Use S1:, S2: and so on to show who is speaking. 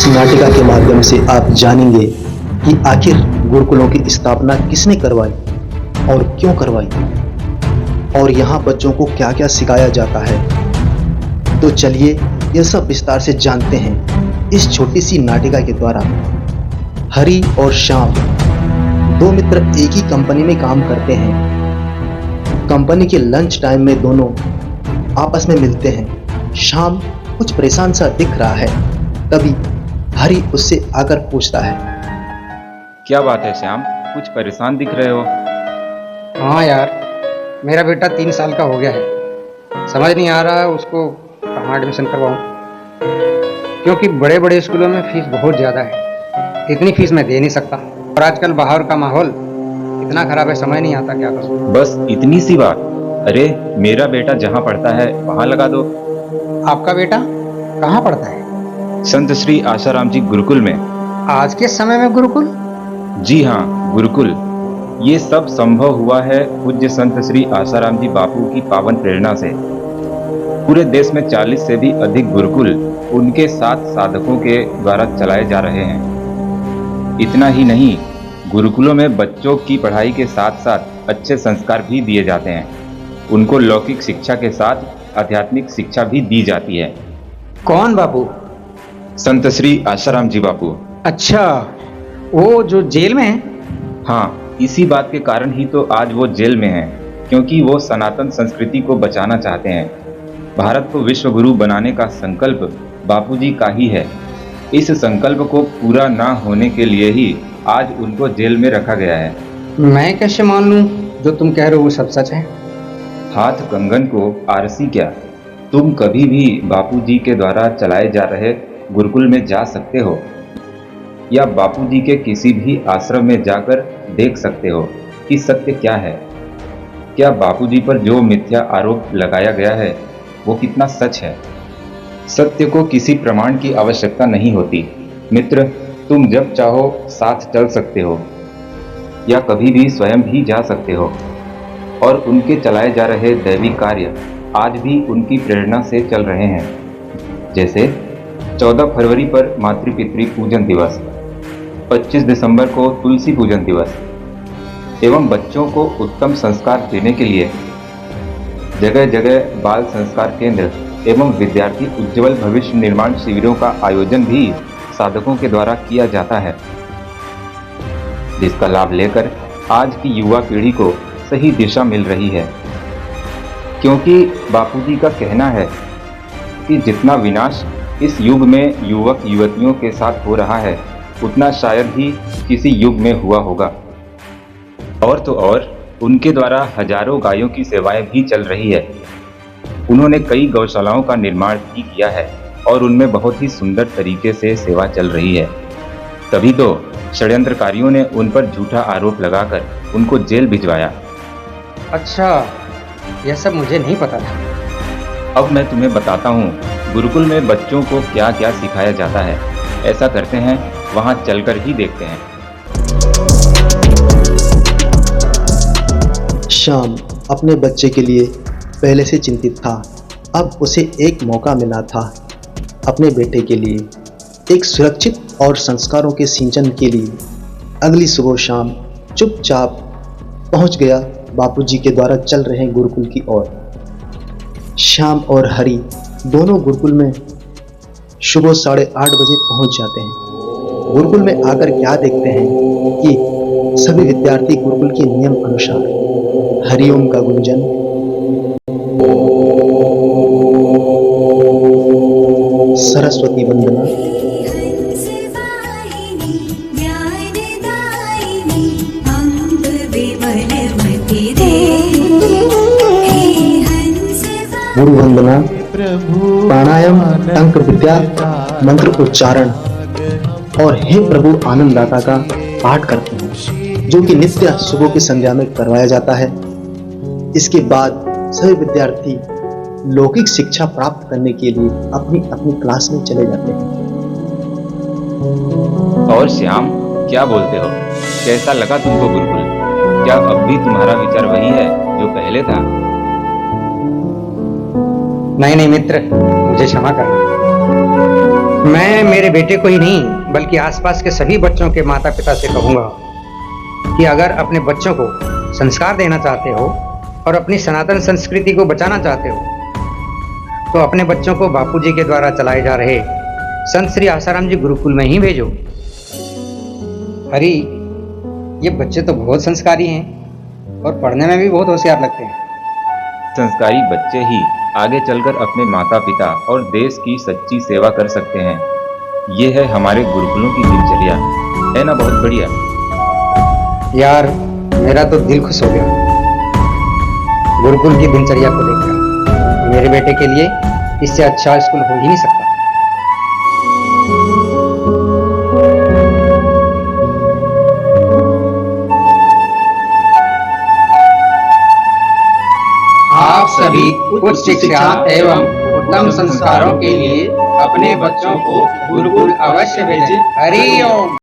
S1: इस नाटिका के माध्यम से आप जानेंगे कि आखिर गुरुकुलों की स्थापना किसने करवाई और क्यों करवाई, और यहाँ बच्चों को क्या क्या सिखाया जाता है। तो चलिए यह सब विस्तार से जानते हैं इस छोटी सी नाटिका के द्वारा। हरी और श्याम दो मित्र एक ही कंपनी में काम करते हैं। कंपनी के लंच टाइम में दोनों आपस में मिलते हैं। श्याम कुछ परेशान सा दिख रहा है, तभी हरी उससे आकर पूछता है,
S2: क्या बात है श्याम, कुछ परेशान दिख रहे हो?
S3: हाँ यार, मेरा बेटा 3 साल का हो गया है। समझ नहीं आ रहा है उसको कहाँ एडमिशन करवाऊँ, क्योंकि बड़े बड़े स्कूलों में फीस बहुत ज़्यादा है। इतनी फीस मैं दे नहीं सकता, और आजकल बाहर का माहौल इतना खराब है, समझ नहीं आता क्या करूँ।
S2: बस इतनी सी बात? अरे मेरा बेटा जहाँ पढ़ता है वहाँ लगा दो।
S3: आपका बेटा कहाँ पढ़ता है?
S2: संत श्री आसाराम जी गुरुकुल में।
S3: आज के समय में गुरुकुल?
S2: जी हाँ, गुरुकुल। ये सब संभव हुआ है पूज्य संत श्री आसाराम जी बापू की पावन प्रेरणा से। पूरे देश में 40 से भी अधिक गुरुकुल उनके साथ साधकों के द्वारा चलाए जा रहे हैं। इतना ही नहीं, गुरुकुलों में बच्चों की पढ़ाई के साथ साथ अच्छे संस्कार भी दिए जाते हैं। उनको लौकिक शिक्षा के साथ आध्यात्मिक शिक्षा भी दी जाती है।
S3: कौन बापू?
S2: संत श्री आसाराम जी बापू।
S3: अच्छा, वो जो जेल में है?
S2: हाँ, इसी बात के कारण ही तो आज वो जेल में हैं, क्योंकि वो सनातन संस्कृति को बचाना चाहते हैं। भारत को विश्व गुरु बनाने का संकल्प बापूजी का ही है। इस संकल्प को पूरा ना होने के लिए ही आज उनको जेल में रखा गया है।
S3: मैं कैसे मान लूं जो तुम कह रहे हो वो सब सच है?
S2: हाथ कंगन को आरसी क्या, तुम कभी भी बापूजी के द्वारा चलाए जा रहे गुरुकुल में जा सकते हो, या बापूजी के किसी भी आश्रम में जाकर देख सकते हो कि सत्य क्या है। क्या बापूजी पर जो मिथ्या आरोप लगाया गया है वो कितना सच है। सत्य को किसी प्रमाण की आवश्यकता नहीं होती। मित्र, तुम जब चाहो साथ चल सकते हो, या कभी भी स्वयं भी जा सकते हो, और उनके चलाए जा रहे दैवी कार्य आज भी उनकी प्रेरणा से चल रहे हैं। जैसे 14 फरवरी पर मातृपितृ पूजन दिवस, 25 दिसंबर को तुलसी पूजन दिवस, एवं बच्चों को उत्तम संस्कार देने के लिए जगह जगह बाल संस्कार केंद्र एवं विद्यार्थी उज्ज्वल भविष्य निर्माण शिविरों का आयोजन भी साधकों के द्वारा किया जाता है, जिसका लाभ लेकर आज की युवा पीढ़ी को सही दिशा मिल रही है। क्योंकि बापूजी का कहना है कि जितना विनाश इस युग में युवक युवतियों के साथ हो रहा है, उतना शायद ही किसी युग में हुआ होगा। और तो और उनके द्वारा हजारों गायों की सेवाएं भी चल रही है। उन्होंने कई गौशालाओं का निर्माण भी किया है और उनमें बहुत ही सुंदर तरीके से सेवा चल रही है। तभी तो षड्यंत्रकारियों ने उन पर झूठा आरोप लगाकर उनको जेल भिजवाया।
S3: अच्छा, यह सब मुझे नहीं पता था।
S2: अब मैं तुम्हें बताता हूँ गुरुकुल में बच्चों को क्या क्या सिखाया जाता है। ऐसा करते हैं, वहाँ चलकर ही देखते हैं।
S1: श्याम अपने बच्चे के लिए पहले से चिंतित था। अब उसे एक मौका मिला था अपने बेटे के लिए एक सुरक्षित और संस्कारों के सिंचन के लिए। अगली सुबह शाम चुपचाप पहुंच गया बापूजी के द्वारा चल रहे गुरुकुल की ओर। श्याम और हरी दोनों गुरुकुल में सुबह 8:30 बजे पहुंच जाते हैं। गुरुकुल में आकर क्या देखते हैं कि सभी विद्यार्थी गुरुकुल के नियम अनुसार हरिओम का गुंजन, सरस्वती वंदना, गुरु वंदना, प्राणायाम, तंत्र विद्या, मंत्र उच्चारण और हे प्रभु आनंददाता का पाठ करते हैं, जो कि नित्य सुबह की संध्या में करवाया जाता है। इसके बाद सभी विद्यार्थी लौकिक शिक्षा प्राप्त करने के लिए अपनी अपनी क्लास में चले जाते हैं।
S2: और श्याम, क्या बोलते हो? कैसा लगा तुमको गुरुकुल? क्या अब भी तुम्हारा विचार वही है जो पहले था?
S3: नहीं नहीं मित्र, मुझे क्षमा करना। मैं मेरे बेटे को ही नहीं बल्कि आसपास के सभी बच्चों के माता पिता से कहूंगा कि अगर अपने बच्चों को संस्कार देना चाहते हो और अपनी सनातन संस्कृति को बचाना चाहते हो तो अपने बच्चों को बापूजी के द्वारा चलाए जा रहे संत श्री आसाराम जी गुरुकुल में ही भेजो। हरी, ये बच्चे तो बहुत संस्कारी हैं और पढ़ने में भी बहुत होशियार लगते हैं।
S2: संस्कारी बच्चे ही आगे चलकर अपने माता पिता और देश की सच्ची सेवा कर सकते हैं। ये है हमारे गुरुकुलों की दिनचर्या, है ना? बहुत बढ़िया
S3: यार, मेरा तो दिल खुश हो गया गुरुकुल की दिनचर्या को देखकर। मेरे बेटे के लिए इससे अच्छा स्कूल हो ही नहीं सकता।
S4: आप सभी उच्च शिक्षा एवं उत्तम संस्कारों के लिए अपने बच्चों को गुरुकुल अवश्य भेजें।
S3: हरि ओम।